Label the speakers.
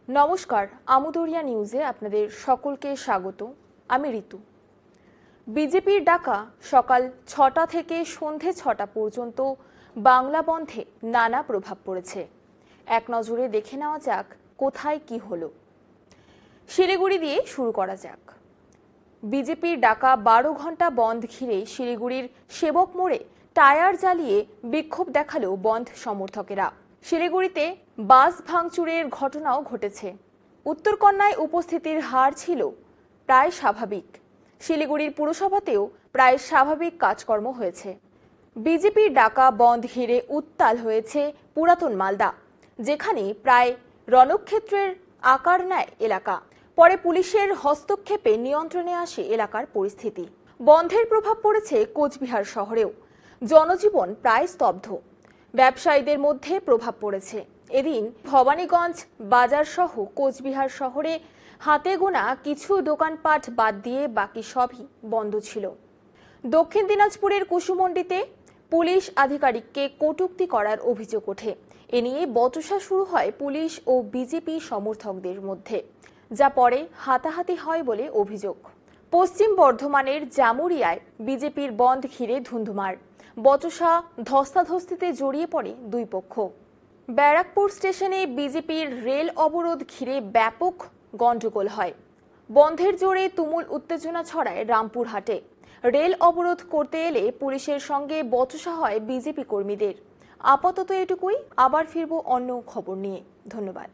Speaker 1: নমস্কার, আমুদরিয়া নিউজে আপনাদের সকলকে স্বাগত। আমি ঋতু। বিজেপির ডাকা সকাল ৬টা থেকে সন্ধে ৬টা পর্যন্ত বাংলা বন্ধে নানা প্রভাব পড়েছে। এক নজরে দেখে নেওয়া যাক কোথায় কি হলো। শিলিগুড়ি দিয়ে শুরু করা যাক। বিজেপির ডাকা ১২ ঘন্টা বন্ধ ঘিরে শিলিগুড়ির সেবক মোড়ে টায়ার জ্বালিয়ে বিক্ষোভ দেখালো বন্ধ সমর্থকেরা। শিলিগুড়িতে বাস ভাঙচুরের ঘটনাও ঘটেছে। উত্তরকন্যায় উপস্থিতির হার ছিল প্রায় স্বাভাবিক। শিলিগুড়ির পুরসভাতেও প্রায় স্বাভাবিক কাজকর্ম হয়েছে। বিজেপির ডাকা বন্ধ ঘিরে উত্তাল হয়েছে পুরাতন মালদা, যেখানে প্রায় রণক্ষেত্রের আকার নেয় এলাকা। পরে পুলিশের হস্তক্ষেপে নিয়ন্ত্রণে আসে এলাকার পরিস্থিতি। বন্ধের প্রভাব পড়েছে কোচবিহার শহরেও। জনজীবন প্রায় স্তব্ধ। ব্যবসায়ীদের মধ্যে প্রভাব পড়েছে। এদিন ভবানীগঞ্জ বাজার সহ কোচবিহার শহরে হাতে গোনা কিছু দোকানপাট বাদ দিয়ে বাকি সবই বন্ধ ছিল। দক্ষিণ দিনাজপুরের কুসুমন্ডিতে পুলিশ আধিকারিককে কটূক্তি করার অভিযোগ ওঠে। এ নিয়ে বচসা শুরু হয় পুলিশ ও বিজেপি সমর্থকদের মধ্যে, যা পরে হাতাহাতি হয় বলে অভিযোগ। পশ্চিম বর্ধমানের জামুরিয়ায় বিজেপির বন্ধ ঘিরে ধুন্ধুমার। বচসা ধস্তাধস্তিতে জড়িয়ে পড়ে দুই পক্ষ। ব্যারাকপুর স্টেশনে বিজেপির রেল অবরোধ ঘিরে ব্যাপক গন্ডগোল হয়। বন্ধের জোরে তুমুল উত্তেজনা ছড়ায় রামপুরহাটে। রেল অবরোধ করতে এলে পুলিশের সঙ্গে বচসা হয় বিজেপি কর্মীদের। আপাতত এটুকুই। আবার ফিরব অন্য খবর নিয়ে। ধন্যবাদ।